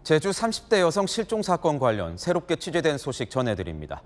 제주 30대 여성 실종 사건 관련 새롭게 취재된 소식 전해드립니다.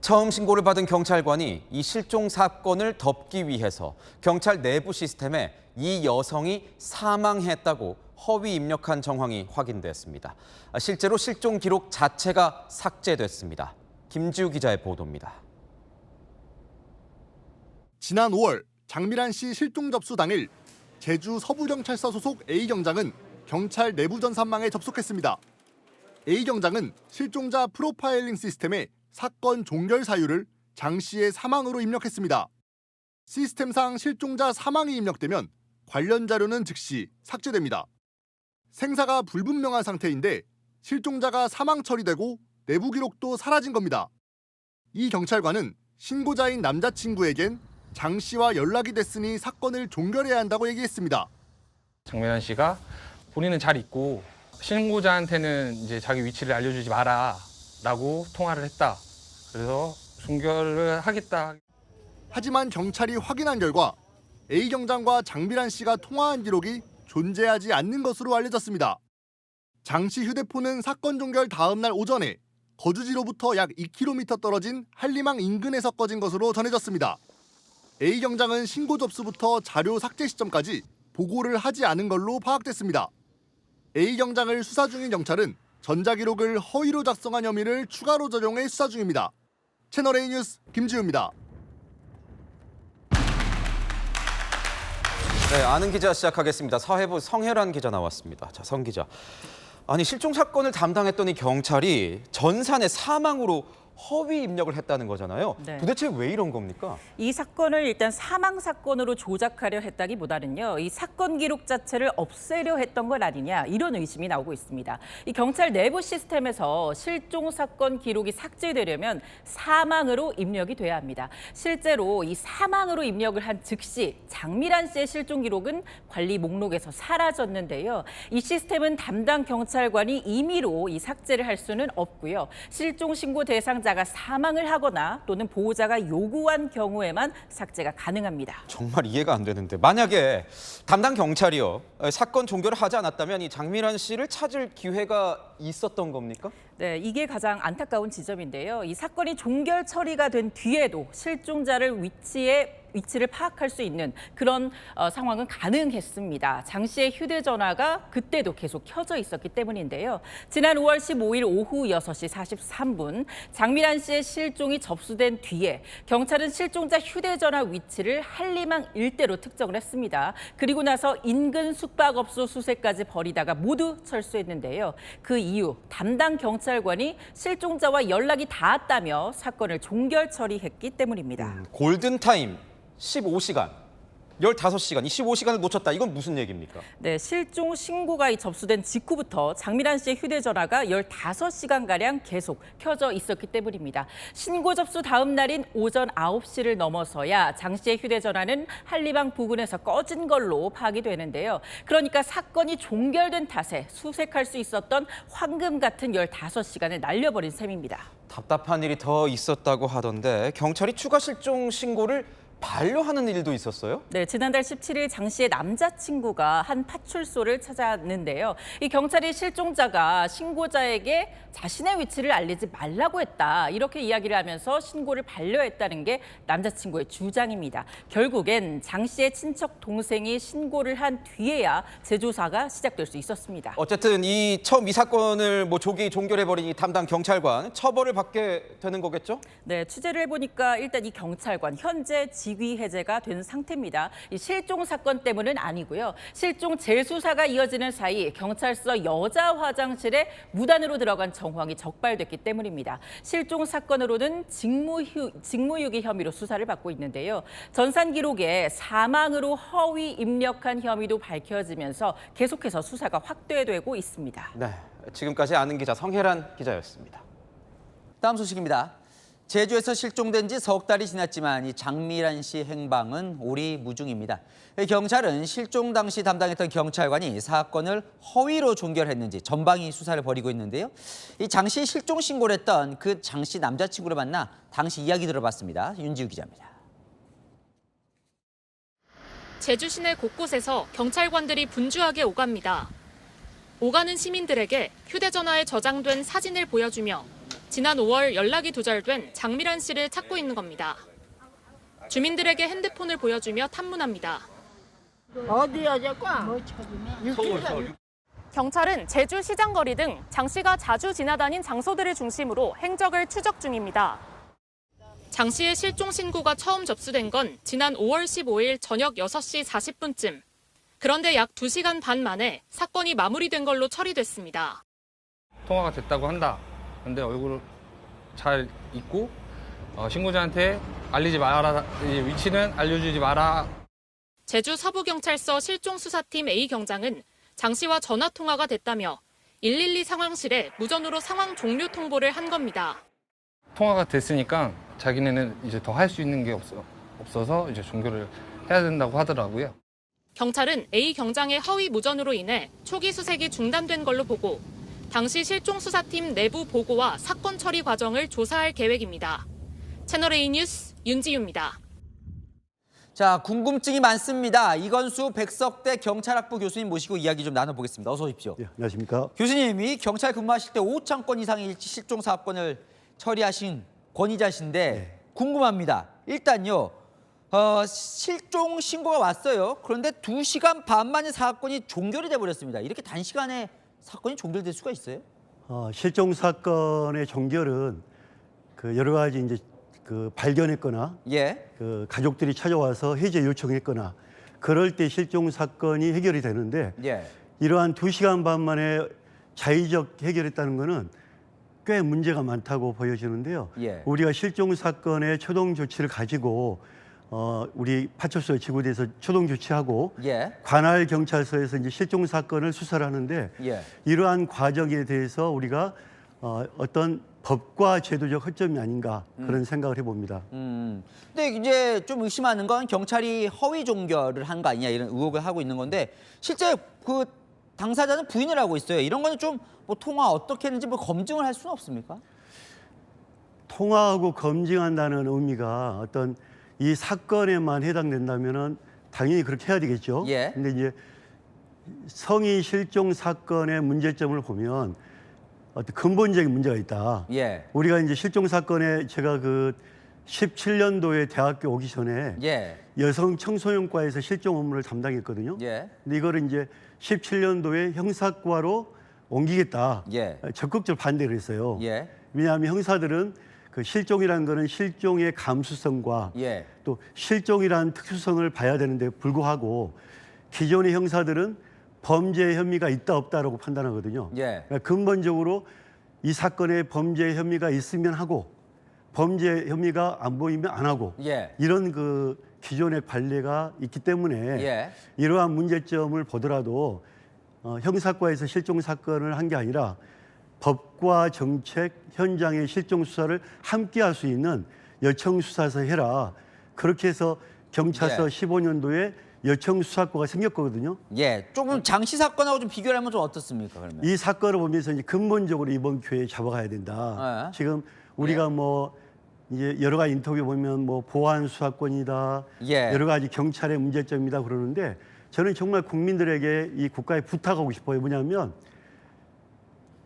처음 신고를 받은 경찰관이 이 실종 사건을 덮기 위해서 경찰 내부 시스템에 이 여성이 사망했다고 허위 입력한 정황이 확인됐습니다. 실제로 실종 기록 자체가 삭제됐습니다. 김지우 기자의 보도입니다. 지난 5월 장미란 씨 실종 접수 당일 제주 서부경찰서 소속 A경장은 경찰 내부 전산망에 접속했습니다. A경장은 실종자 프로파일링 시스템에 사건 종결 사유를 장 씨의 사망으로 입력했습니다. 시스템상 실종자 사망이 입력되면 관련 자료는 즉시 삭제됩니다. 생사가 불분명한 상태인데 실종자가 사망 처리되고 내부 기록도 사라진 겁니다. 이 경찰관은 신고자인 남자친구에겐 장 씨와 연락이 됐으니 사건을 종결해야 한다고 얘기했습니다. 장미란 씨가 본인은 잘 있고 신고자한테는 이제 자기 위치를 알려주지 마라라고 통화를 했다. 그래서 종결을 하겠다. 하지만 경찰이 확인한 결과 A 경장과 장미란 씨가 통화한 기록이 존재하지 않는 것으로 알려졌습니다. 장 씨 휴대폰은 사건 종결 다음 날 오전에 거주지로부터 약 2km 떨어진 한림항 인근에서 꺼진 것으로 전해졌습니다. A 경장은 신고 접수부터 자료 삭제 시점까지 보고를 하지 않은 걸로 파악됐습니다. A 경장을 수사 중인 경찰은 전자기록을 허위로 작성한 혐의를 추가로 적용해 수사 중입니다. 채널A 뉴스 김지우입니다. 네, 아는 기자 시작하겠습니다. 사회부 성혜란 기자 나왔습니다. 자, 성 기자. 아니, 실종 사건을 담당했던 이 경찰이 전산의 사망으로 허위 입력을 했다는 거잖아요. 네. 도대체 왜 이런 겁니까? 이 사건을 일단 사망 사건으로 조작하려 했다기보다는요, 이 사건 기록 자체를 없애려 했던 건 아니냐, 이런 의심이 나오고 있습니다. 이 경찰 내부 시스템에서 실종 사건 기록이 삭제되려면 사망으로 입력이 돼야 합니다. 실제로 이 사망으로 입력을 한 즉시 장미란 씨의 실종 기록은 관리 목록에서 사라졌는데요. 이 시스템은 담당 경찰관이 임의로 이 삭제를 할 수는 없고요. 실종 신고 대상자가 사망을 하거나 또는 보호자가 요구한 경우에만 삭제가 가능합니다. 정말 이해가 안 되는데 만약에 담당 경찰이요 사건 종결을 하지 않았다면 이 장미란 씨를 찾을 기회가 있었던 겁니까? 네, 이게 가장 안타까운 지점인데요. 이 사건이 종결 처리가 된 뒤에도 실종자를 위치를 파악할 수 있는 그런 상황은 가능했습니다. 장 씨의 휴대전화가 그때도 계속 켜져 있었기 때문인데요. 지난 5월 15일 오후 6시 43분 장미란 씨의 실종이 접수된 뒤에 경찰은 실종자 휴대전화 위치를 한림항 일대로 특정을 했습니다. 그리고 나서 인근 숙박업소 수색까지 벌이다가 모두 철수했는데요. 그 이후 담당 경찰관이 실종자와 연락이 닿았다며 사건을 종결 처리했기 때문입니다. 골든타임 15시간, 15시간, 이 15시간을 놓쳤다. 이건 무슨 얘기입니까? 네, 실종 신고가 접수된 직후부터 장미란 씨의 휴대전화가 15시간가량 계속 켜져 있었기 때문입니다. 신고 접수 다음 날인 오전 9시를 넘어서야 장 씨의 휴대전화는 한림항 부근에서 꺼진 걸로 파악이 되는데요. 그러니까 사건이 종결된 탓에 수색할 수 있었던 황금 같은 15시간을 날려버린 셈입니다. 답답한 일이 더 있었다고 하던데 경찰이 추가 실종 신고를 반려하는 일도 있었어요? 네, 지난달 17일 장 씨의 남자친구가 한 파출소를 찾았는데요. 이 경찰이 실종자가 신고자에게 자신의 위치를 알리지 말라고 했다. 이렇게 이야기를 하면서 신고를 반려했다는 게 남자친구의 주장입니다. 결국엔 장 씨의 친척 동생이 신고를 한 뒤에야 재조사가 시작될 수 있었습니다. 어쨌든 처음 이 사건을 조기 종결해버린 이 담당 경찰관 처벌을 받게 되는 거겠죠? 네, 취재를 해보니까 일단 이 경찰관 현재 직위 해제가 된 상태입니다. 이 실종 사건 때문은 아니고요. 실종 재수사가 이어지는 사이 경찰서 여자 화장실에 무단으로 들어간 정황이 적발됐기 때문입니다. 실종 사건으로는 직무유기 혐의로 수사를 받고 있는데요. 전산 기록에 사망으로 허위 입력한 혐의도 밝혀지면서 계속해서 수사가 확대되고 있습니다. 네, 지금까지 아는 기자 성혜란 기자였습니다. 다음 소식입니다. 제주에서 실종된 지 석 달이 지났지만 이 장미란 씨 행방은 오리무중입니다. 경찰은 실종 당시 담당했던 경찰관이 사건을 허위로 종결했는지 전방위 수사를 벌이고 있는데요. 이 장 씨 실종 신고를 했던 그 장 씨 남자친구를 만나 당시 이야기 들어봤습니다. 윤지우 기자입니다. 제주 시내 곳곳에서 경찰관들이 분주하게 오갑니다. 오가는 시민들에게 휴대전화에 저장된 사진을 보여주며 지난 5월 연락이 두절된 장미란 씨를 찾고 있는 겁니다. 주민들에게 핸드폰을 보여주며 탐문합니다. 어디야, 자꾸? 경찰은 제주 시장거리 등 장 씨가 자주 지나다닌 장소들을 중심으로 행적을 추적 중입니다. 장 씨의 실종 신고가 처음 접수된 건 지난 5월 15일 저녁 6시 40분쯤. 그런데 약 2시간 반 만에 사건이 마무리된 걸로 처리됐습니다. 통화가 됐다고 한다. 근데 얼굴 잘 잊고 신고자한테 알리지 마라. 위치는 알려주지 마라. 제주 서부경찰서 실종수사팀 A 경장은 장 씨와 전화 통화가 됐다며 112 상황실에 무전으로 상황 종료 통보를 한 겁니다. 통화가 됐으니까 자기네는 이제 더 할 수 있는 게 없어서 이제 종결을 해야 된다고 하더라고요. 경찰은 A 경장의 허위 무전으로 인해 초기 수색이 중단된 걸로 보고 당시 실종수사팀 내부 보고와 사건 처리 과정을 조사할 계획입니다. 채널A 뉴스 윤지유입니다. 자, 궁금증이 많습니다. 이건수 백석대 경찰학부 교수님 모시고 이야기 좀 나눠보겠습니다. 어서 오십시오. 예, 안녕하십니까. 교수님이 경찰 근무하실 때 5천 건 이상의 실종 사건을 처리하신 권위자신데 궁금합니다. 일단요, 실종 신고가 왔어요. 그런데 2시간 반 만에 사건이 종결이 돼버렸습니다. 이렇게 단시간에 사건이 종결될 수가 있어요? 실종 사건의 종결은 그 여러 가지 이제 그 발견했거나 예. 그 가족들이 찾아와서 해제 요청했거나 그럴 때 실종 사건이 해결이 되는데 예. 이러한 2시간 반 만에 자의적 해결했다는 거는 꽤 문제가 많다고 보여지는데요. 예. 우리가 실종 사건의 초동 조치를 가지고 우리 파출소에 지구대에서 초동 조치하고 예. 관할 경찰서에서 이제 실종 사건을 수사를 하는데 예. 이러한 과정에 대해서 우리가 어떤 법과 제도적 허점이 아닌가 그런 생각을 해봅니다. 근데 이제 좀 의심하는 건 경찰이 허위 종결을 한 거 아니냐 이런 의혹을 하고 있는 건데 실제 그 당사자는 부인을 하고 있어요. 이런 거는 좀 뭐 통화 어떻게 했는지 뭐 검증을 할 수는 없습니까? 통화하고 검증한다는 의미가 어떤 이 사건에만 해당된다면은 당연히 그렇게 해야 되겠죠. 예. 근데 이제 성인 실종 사건의 문제점을 보면 어떤 근본적인 문제가 있다. 예. 우리가 이제 실종 사건에 제가 그 17년도에 대학교 오기 전에 예. 여성 청소년과에서 실종 업무를 담당했거든요. 예. 근데 이거를 이제 17년도에 형사과로 옮기겠다. 예. 적극적으로 반대를 했어요. 예. 왜냐하면 형사들은 그 실종이라는 거는 실종의 감수성과 예. 또 실종이라는 특수성을 봐야 되는데 불구하고 기존의 형사들은 범죄 혐의가 있다 없다라고 판단하거든요. 예. 그러니까 근본적으로 이 사건에 범죄 혐의가 있으면 하고 범죄 혐의가 안 보이면 안 하고 예. 이런 그 기존의 관례가 있기 때문에 예. 이러한 문제점을 보더라도 형사과에서 실종 사건을 한 게 아니라 법과 정책, 현장의 실종 수사를 함께 할 수 있는 여청 수사서 해라. 그렇게 해서 경찰서 예. 15년도에 여청 수사과가 생겼거든요. 예. 조금 장씨 사건하고 좀 비교를 하면 좀 어떻습니까, 그러면? 이 사건을 보면서 이제 근본적으로 이번 기회에 잡아가야 된다. 예. 지금 우리가 뭐 이제 여러 가지 인터뷰 보면 뭐 보안 수사권이다, 예. 여러 가지 경찰의 문제점이다 그러는데 저는 정말 국민들에게 이 국가에 부탁하고 싶어요. 뭐냐면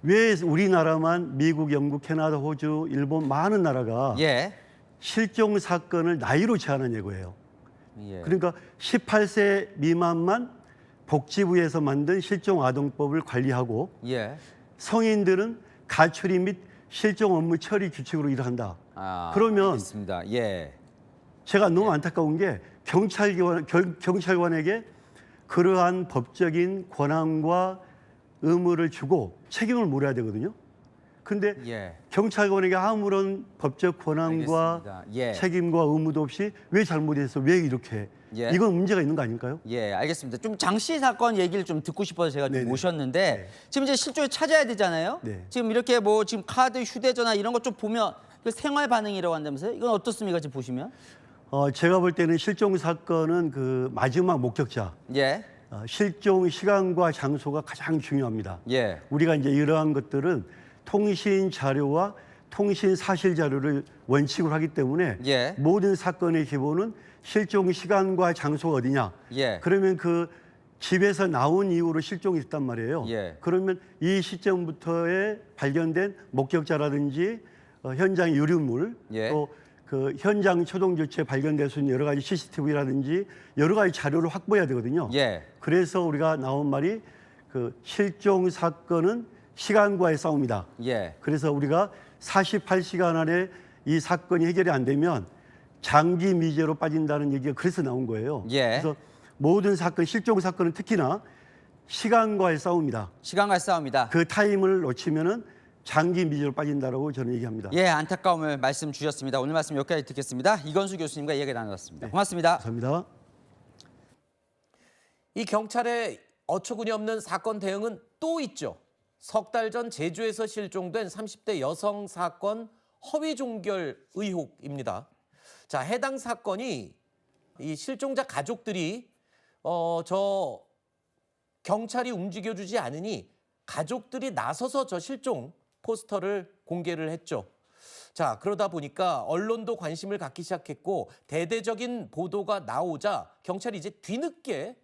왜 우리나라만 미국, 영국, 캐나다, 호주, 일본 많은 나라가 예. 실종 사건을 나이로 제한하는 거예요. 예. 그러니까 18세 미만만 복지부에서 만든 실종 아동법을 관리하고 예. 성인들은 가처리 및 실종 업무 처리 규칙으로 일한다. 그러면 알겠습니다. 예. 제가 너무 안타까운 게 경찰관에게 그러한 법적인 권한과 의무를 주고 책임을 물어야 되거든요. 근데 예. 경찰관에게 아무런 법적 권한과 알겠습니다. 예. 책임과 의무도 없이 왜 잘못해서 왜 이렇게 해? 예. 이건 문제가 있는 거 아닐까요? 예, 알겠습니다. 좀 장씨 사건 얘기를 좀 듣고 싶어서 제가 좀 네네. 모셨는데 네. 지금 이제 실종을 찾아야 되잖아요. 네. 지금 이렇게 뭐 지금 카드, 휴대전화 이런 것 좀 보면 그 생활 반응이라고 한다면서요? 이건 어떻습니까? 지금 보시면? 제가 볼 때는 실종 사건은 그 마지막 목격자, 예, 실종 시간과 장소가 가장 중요합니다. 예, 우리가 이제 이러한 것들은 통신 자료와 통신 사실 자료를 원칙으로 하기 때문에 예. 모든 사건의 기본은 실종 시간과 장소가 어디냐. 예. 그러면 그 집에서 나온 이후로 실종이 됐단 말이에요. 예. 그러면 이 시점부터의 발견된 목격자라든지 현장 유류물 예. 또 그 현장 초동 조치에 발견될 수 있는 여러 가지 CCTV라든지 여러 가지 자료를 확보해야 되거든요. 예. 그래서 우리가 나온 말이 그 실종 사건은 시간과의 싸움이다. 예. 그래서 우리가 48시간 안에 이 사건이 해결이 안 되면 장기 미제로 빠진다는 얘기가 그래서 나온 거예요. 예. 그래서 모든 사건, 실종 사건은 특히나 시간과의 싸움이다. 시간과 싸움이다. 그 타임을 놓치면은 장기 미제로 빠진다라고 저는 얘기합니다. 예, 안타까움을 말씀 주셨습니다. 오늘 말씀 여기까지 듣겠습니다. 이건수 교수님과 이야기 나눴습니다. 고맙습니다. 감사합니다. 이 경찰의 어처구니 없는 사건 대응은 또 있죠. 석 달 전 제주에서 실종된 30대 여성 사건 허위 종결 의혹입니다. 자, 해당 사건이 이 실종자 가족들이 저 경찰이 움직여주지 않으니 가족들이 나서서 저 실종 포스터를 공개를 했죠. 자, 그러다 보니까 언론도 관심을 갖기 시작했고 대대적인 보도가 나오자 경찰이 이제 뒤늦게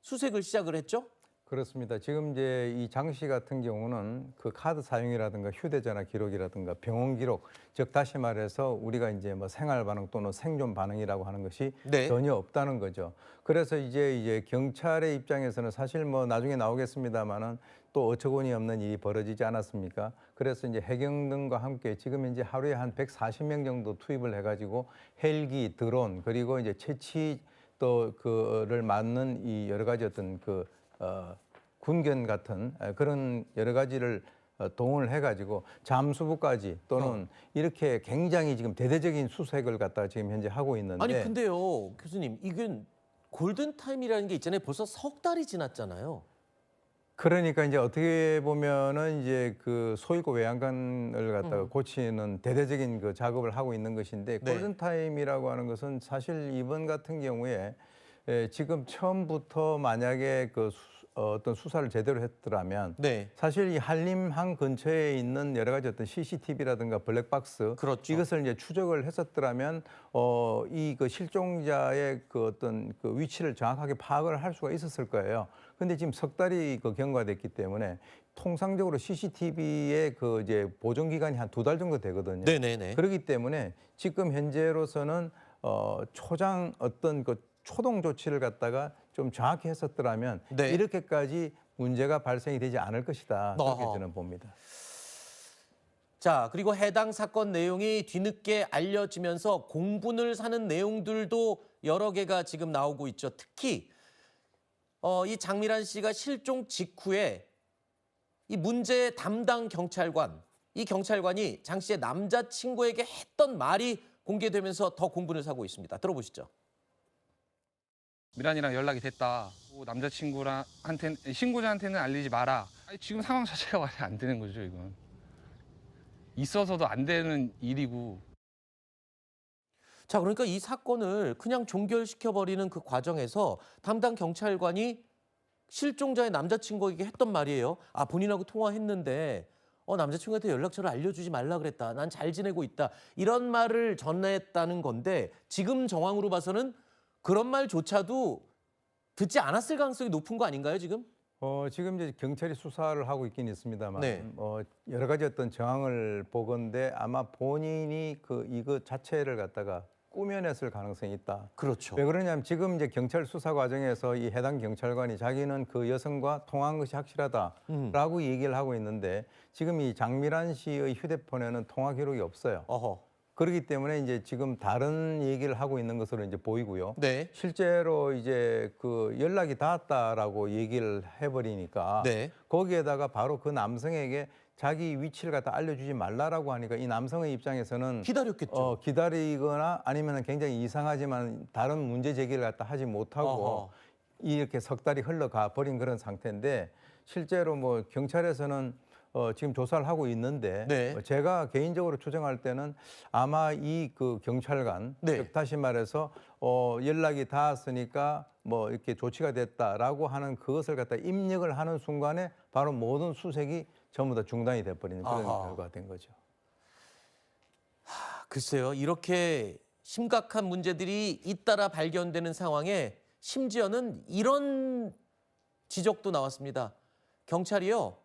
수색을 시작을 했죠. 그렇습니다. 지금 이제 이 장 씨 같은 경우는 그 카드 사용이라든가 휴대전화 기록이라든가 병원 기록, 즉 다시 말해서 우리가 이제 뭐 생활 반응 또는 생존 반응이라고 하는 것이 네. 전혀 없다는 거죠. 그래서 이제 경찰의 입장에서는 사실 뭐 나중에 나오겠습니다만은 또 어처구니 없는 일이 벌어지지 않았습니까? 그래서 이제 해경 등과 함께 지금 이제 하루에 한 140명 정도 투입을 해가지고 헬기, 드론 그리고 이제 채취 또 그를 막는 이 여러 가지 어떤 군견 같은 그런 여러 가지를 동원을 해가지고 잠수부까지 또는 이렇게 굉장히 지금 대대적인 수색을 갖다가 지금 현재 하고 있는데. 아니 근데요, 교수님, 이건 골든 타임이라는 게 있잖아요. 벌써 석 달이 지났잖아요. 그러니까 이제 어떻게 보면은 이제 그 소일고 외양간을 갖다가 고치는 대대적인 그 작업을 하고 있는 것인데 네. 골든 타임이라고 하는 것은 사실 이번 같은 경우에 지금 처음부터 만약에 어떤 수사를 제대로 했더라면 네. 사실 이 한림항 근처에 있는 여러 가지 어떤 CCTV라든가 블랙박스 그렇죠. 이것을 이제 추적을 했었더라면 이 그 실종자의 그 어떤 그 위치를 정확하게 파악을 할 수가 있었을 거예요. 근데 지금 석 달이 그 경과됐기 때문에 통상적으로 CCTV의 그 이제 보존 기간이 한 2달 정도 되거든요. 네네네. 그렇기 때문에 지금 현재로서는 초장 어떤 그 초동 조치를 갖다가 좀 정확히 했었더라면 네. 이렇게까지 문제가 발생이 되지 않을 것이다. 그렇게 어허. 저는 봅니다. 자, 그리고 해당 사건 내용이 뒤늦게 알려지면서 공분을 사는 내용들도 여러 개가 지금 나오고 있죠. 특히 이 장미란 씨가 실종 직후에 이 문제 담당 경찰관, 이 경찰관이 장 씨의 남자친구에게 했던 말이 공개되면서 더 공분을 사고 있습니다. 들어보시죠. 미란이랑 연락이 됐다. 남자친구한테 신고자한테는 알리지 마라. 아니, 지금 상황 자체가 말이 안 되는 거죠, 이건. 있어서도 안 되는 일이고. 자, 그러니까 이 사건을 그냥 종결시켜버리는 그 과정에서 담당 경찰관이 실종자의 남자친구에게 했던 말이에요. 아, 본인하고 통화했는데 남자친구한테 연락처를 알려주지 말라 그랬다. 난 잘 지내고 있다. 이런 말을 전했다는 건데 지금 정황으로 봐서는 그런 말조차도 듣지 않았을 가능성이 높은 거 아닌가요, 지금? 지금 이제 경찰이 수사를 하고 있긴 있습니다만 네. 여러 가지 어떤 정황을 보건대 아마 본인이 이거 자체를 갖다가 꾸며냈을 가능성이 있다. 그렇죠. 왜 그러냐면 지금 이제 경찰 수사 과정에서 이 해당 경찰관이 자기는 그 여성과 통화한 것이 확실하다라고 얘기를 하고 있는데 지금 이 장미란 씨의 휴대폰에는 통화 기록이 없어요. 어허. 그렇기 때문에 이제 지금 다른 얘기를 하고 있는 것으로 이제 보이고요. 네. 실제로 이제 그 연락이 닿았다라고 얘기를 해버리니까 네. 거기에다가 바로 그 남성에게 자기 위치를 갖다 알려주지 말라라고 하니까 이 남성의 입장에서는 기다렸겠죠. 기다리거나 아니면 굉장히 이상하지만 다른 문제 제기를 갖다 하지 못하고 어허. 이렇게 석 달이 흘러가 버린 그런 상태인데 실제로 뭐 경찰에서는 지금 조사를 하고 있는데 네. 제가 개인적으로 추정할 때는 아마 이 그 경찰관 네. 즉 다시 말해서 연락이 닿았으니까 뭐 이렇게 조치가 됐다라고 하는 그것을 갖다 입력을 하는 순간에 바로 모든 수색이 전부 다 중단이 돼버리는 그런 아하. 결과가 된 거죠. 글쎄요, 이렇게 심각한 문제들이 잇따라 발견되는 상황에 심지어는 이런 지적도 나왔습니다. 경찰이요,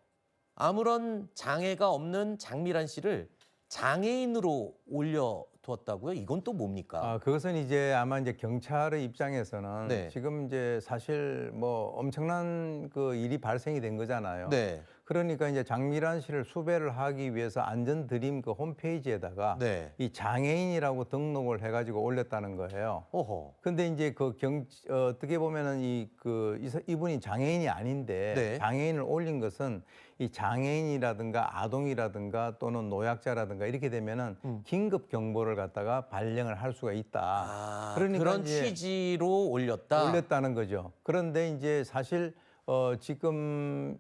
아무런 장애가 없는 장미란 씨를 장애인으로 올려두었다고요? 이건 또 뭡니까? 그것은 이제 아마 이제 경찰의 입장에서는 네. 지금 이제 사실 뭐 엄청난 그 일이 발생이 된 거잖아요. 네. 그러니까 이제 장미란 씨를 수배를 하기 위해서 안전드림 그 홈페이지에다가 네. 이 장애인이라고 등록을 해가지고 올렸다는 거예요. 어허. 근데 이제 그 어떻게 보면은 이분이 장애인이 아닌데 네. 장애인을 올린 것은 이 장애인이라든가 아동이라든가 또는 노약자라든가 이렇게 되면은 긴급 경보를 갖다가 발령을 할 수가 있다. 그러니까 그런 이제 취지로 올렸다는 거죠. 그런데 이제 사실 지금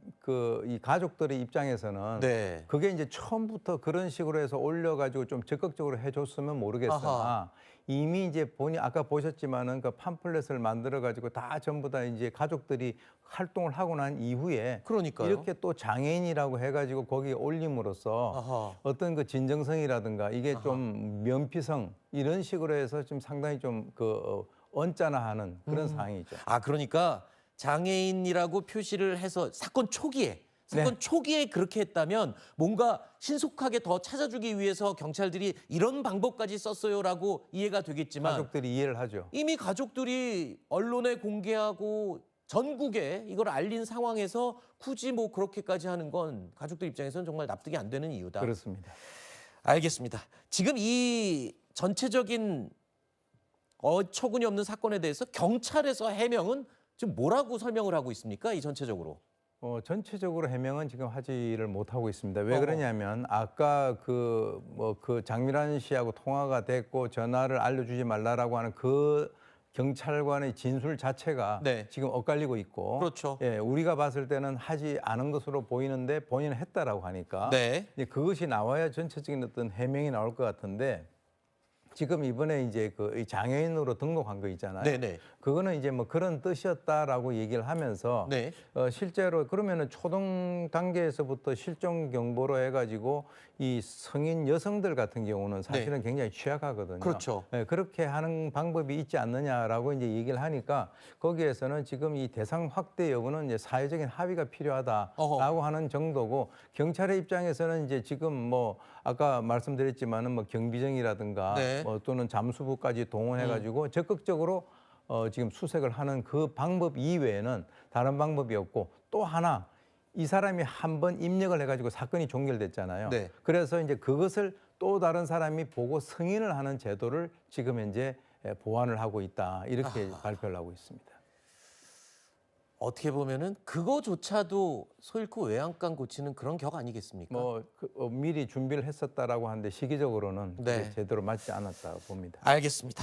이 가족들의 입장에서는 네. 그게 이제 처음부터 그런 식으로 해서 올려가지고 좀 적극적으로 해줬으면 모르겠으나 아하. 이미 이제 아까 보셨지만은 그 팜플렛을 만들어가지고 다 전부 다 이제 가족들이 활동을 하고 난 이후에 그러니까요. 이렇게 또 장애인이라고 해가지고 거기에 올림으로써 아하. 어떤 그 진정성이라든가 이게 좀 면피성 이런 식으로 해서 좀 상당히 좀 언짢아하는 그런 상황이죠. 그러니까 장애인이라고 표시를 해서 사건 초기에 그렇게 했다면 뭔가 신속하게 더 찾아주기 위해서 경찰들이 이런 방법까지 썼어요라고 이해가 되겠지만 가족들이 이해를 하죠. 이미 가족들이 언론에 공개하고 전국에 이걸 알린 상황에서 굳이 뭐 그렇게까지 하는 건 가족들 입장에서는 정말 납득이 안 되는 이유다. 그렇습니다. 알겠습니다. 지금 이 전체적인 어처구니 없는 사건에 대해서 경찰에서 해명은 지금 뭐라고 설명을 하고 있습니까? 이 전체적으로. 전체적으로 해명은 지금 하지를 못하고 있습니다. 왜 그러냐면 아까 그 장미란 씨하고 통화가 됐고 전화를 알려주지 말라라고 하는 그 경찰관의 진술 자체가 네. 지금 엇갈리고 있고, 그렇죠. 예, 우리가 봤을 때는 하지 않은 것으로 보이는데 본인은 했다라고 하니까 네. 이제 그것이 나와야 전체적인 어떤 해명이 나올 것 같은데. 지금 이번에 이제 이 장애인으로 등록한 거 있잖아요. 네네. 그거는 이제 뭐 그런 뜻이었다라고 얘기를 하면서 네. 실제로 그러면은 초등 단계에서부터 실종 경보로 해가지고 이 성인 여성들 같은 경우는 사실은 굉장히 취약하거든요. 그렇죠. 네, 그렇게 하는 방법이 있지 않느냐라고 이제 얘기를 하니까 거기에서는 지금 이 대상 확대 여부는 이제 사회적인 합의가 필요하다라고 하는 정도고 경찰의 입장에서는 이제 지금 뭐 아까 말씀드렸지만은 뭐 경비정이라든가 네. 또는 잠수부까지 동원해가지고 적극적으로 지금 수색을 하는 그 방법 이외에는 다른 방법이 없고 또 하나 이 사람이 한 번 입력을 해가지고 사건이 종결됐잖아요. 네. 그래서 이제 그것을 또 다른 사람이 보고 승인을 하는 제도를 지금 현재 보완을 하고 있다 이렇게 발표를 하고 있습니다. 어떻게 보면은 그거조차도 소 잃고 외양간 고치는 그런 격 아니겠습니까? 미리 준비를 했었다라고 하는데 시기적으로는 네. 그게 제대로 맞지 않았다고 봅니다. 알겠습니다.